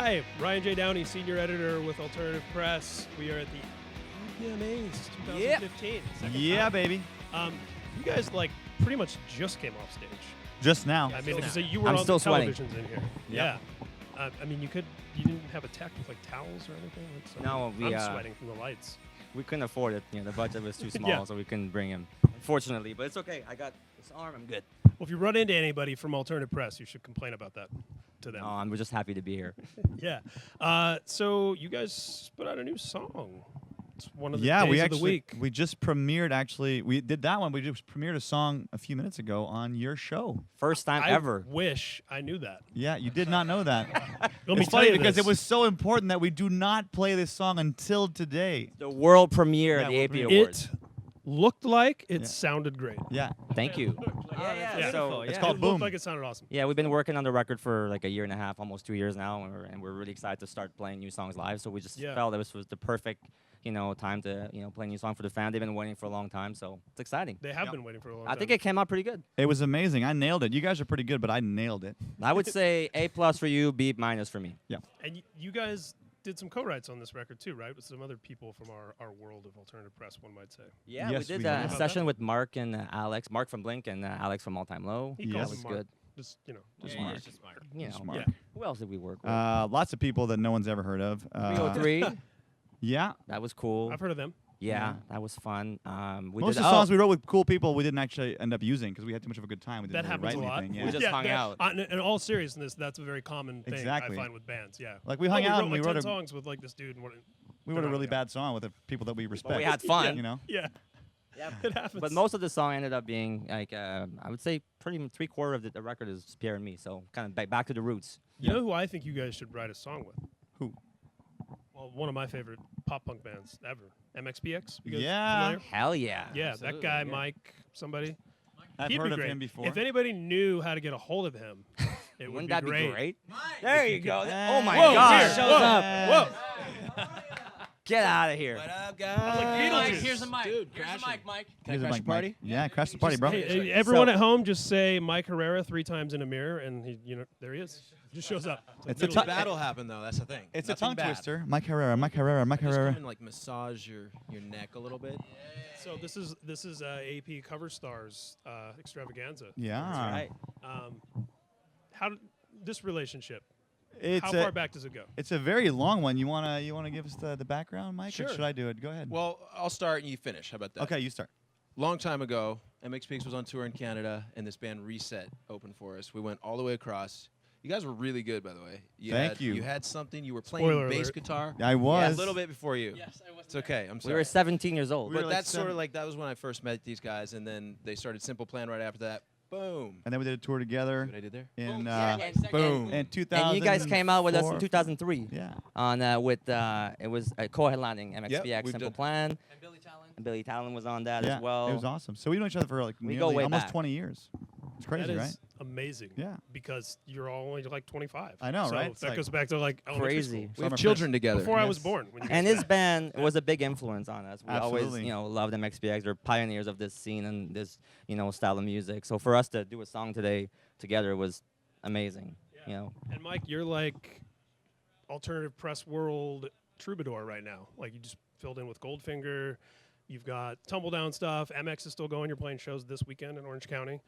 Hi, Ryan J. Downey, Senior Editor with Alternative Press. We are at the APMAs 2015. Yeah, time. baby. You guys pretty much just came off stage. Just now. I mean, so you were I'm on still the sweating. televisions in here. Yep. Yeah. I mean, you didn't have a tech with towels or anything. No, I'm sweating from the lights. We couldn't afford it. The budget was too small, Yeah. so we couldn't bring him. Unfortunately, but it's okay. I got this arm. I'm good. Well, if you run into anybody from Alternative Press, you should complain about that to them. I'm just happy to be here. Yeah. So you guys put out a new song. It's one of the Yeah, days of the week. we just premiered, actually. We did that one. We just premiered a song a few minutes ago on your show. First time I ever. wish I knew that. Yeah, you did not know that. Let me It's tell funny you because this. it was so important that we do not play this song until today. The world premiere Yeah, at the world AP premiere. Awards. It looked like it Yeah. sounded great. Yeah. Thank you. Yeah. So It's It called looked Boom. like it sounded awesome. yeah, we've been working on the record for like a year and a half, almost 2 years now, and we're really excited to start playing new songs live. So we just felt this was the perfect, time to play a new song for the fan. They've been waiting for a long time, so it's exciting. They have been waiting for a long time. I think it came out pretty good. It was amazing. I nailed it. You guys are pretty good, but I nailed it. I would say A+ for you, B- for me. Yeah. And you guys did some co-writes on this record too, right? With some other people from our world of alternative press, one might say. Yeah, Yes, we did we a did. session with Mark and Alex. Mark from Blink and Alex from All Time Low. He Yes. calls That him was Mark. good. Just Mark. Just Mark. Just Mark. Yeah. Who else did we work with? Lots of people that no one's ever heard of. 303. Yeah. That was cool. I've heard of them. Yeah, that was fun. We Most did of the songs we wrote with cool people we didn't actually end up using because we had too much of a good time. We didn't That really happens a write lot. anything. Yeah. We just hung out. In all seriousness, that's a very common thing Exactly. I find with bands. Yeah. Like we hung out and we we wrote wrote 10 a songs with this dude. And we wrote a really bad song with the people that we respect. we had fun. You know. Yeah. Yeah. It happens. But most of the song ended up being like I would say pretty much 3/4 of the record is Pierre and me. So kind of back to the roots. You know who I think you guys should write a song with? Who? Well, one of my favorite pop punk bands ever, MxPx. You guys Yeah. familiar? Hell yeah. Yeah, Absolutely, that guy, yeah. Mike, somebody. I've He'd heard be of great. him before. If anybody knew how to get a hold of him, it would Wouldn't be that great. be great? There you go. Oh my Whoa, God. here, Shows up. Whoa. Get out of here. What up, guys? like Beetlejuice. Mike, Here's a mic. Dude, Here's a mic, Mike. Can Here's a I crash mic, the party? Mike. Yeah, crash the party, bro. Hey, everyone at home, just say Mike Herrera 3 times in a mirror, and there he is. Just shows up. It's like a Beetlejuice. Battle happened though. That's the thing. It's Nothing a tongue bad. twister. Mike Herrera, Mike Herrera, Mike Just Herrera. come and like massage your neck a little bit. So this is AP Cover Stars extravaganza. Yeah. Right. How this relationship? It's How a, far back does it go? It's a very long one. You wanna give us the background, Mike? Or Sure. should I do it? Go ahead. Well, I'll start and you finish. How about that? Okay, you start. Long time ago, MxPx was on tour in Canada, and this band Reset opened for us. We went all the way across. You guys were really good, by the way. Thank you. You had something. You were playing Spoiler bass alert. guitar. I was. A little bit before you. Yes, I was. It's okay. I'm We sorry. were 17 years old. We were But like that's sort seven- of like that was when I first met these guys, and then they started Simple Plan right after that. Boom. And then we did a tour together See what I did there? in Boom. in 2000. And you guys came out with us in 2003. Yeah. On with it was co-headlining MxPx we've Simple done- Plan. And Billy Talon. And Billy Talon was on that Yeah, as well. it was awesome. So we know each other for like We go nearly way almost back. 20 years. It's crazy, That is right? amazing. Yeah. Because you're all only like 25. I know, so right? It's That like goes back to like elementary Crazy. school. We have Summer children together. Before I was Yes. born. When you And guys his met. band was a big influence on us. We Absolutely. always, loved MxPx. They're pioneers of this scene and this, style of music. So for us to do a song today together was amazing. And Mike, you're like alternative press world troubadour right now. Like you just filled in with Goldfinger. You've got Tumbledown stuff. MX is still going. You're playing shows this weekend in Orange County.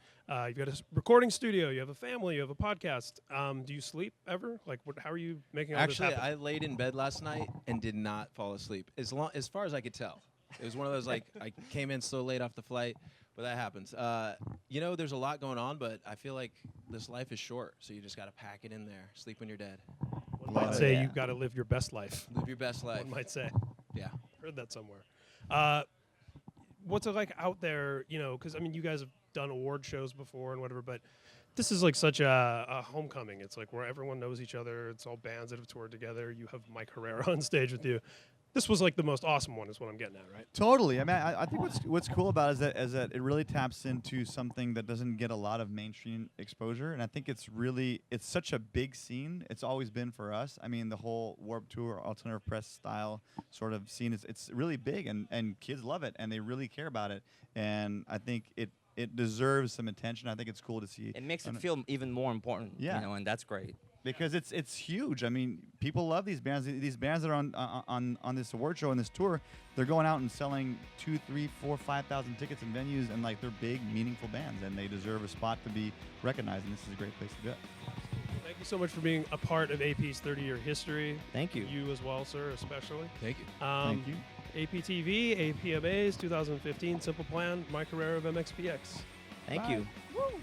You've got a recording studio. You have a family. You have a podcast. Do you sleep ever? Like, how are you making all Actually, this happen? I laid in bed last night and did not fall asleep. As far as I could tell, it was one of those like I came in so late off the flight, but that happens. There's a lot going on, but I feel like this life is short, so you just got to pack it in there. Sleep when you're dead. One might Love say it. you've got to live your best life. Live your best life. One might say. Yeah. Heard that somewhere. What's it like out there? Because I mean, you guys have done award shows before and whatever, but this is like such a homecoming. It's like where everyone knows each other. It's all bands that have toured together. You have Mike Herrera on stage with you. This was like the most awesome one, is what I'm getting at, right? Totally. I mean, I think what's cool about it is that it really taps into something that doesn't get a lot of mainstream exposure, and I think it's such a big scene. It's always been for us. I mean, the whole Warped Tour, alternative press style sort of scene it's really big, and kids love it, and they really care about it, and I think it deserves some attention. I think it's cool to see. It makes it feel even more important. Yeah. And that's great. because it's huge. I mean, people love these bands. These bands that are on this award show and this tour, they're going out and selling 2, 3, 4, 5,000 tickets in venues, and like they're big, meaningful bands, and they deserve a spot to be recognized. And this is a great place to do it. Thank you so much for being a part of AP's 30-year history. Thank you. You as well, sir, especially. Thank you. Thank you. APTV, APMAs 2015, Simple Plan, Mike Herrera of MxPx. Thank Bye. you. Woo.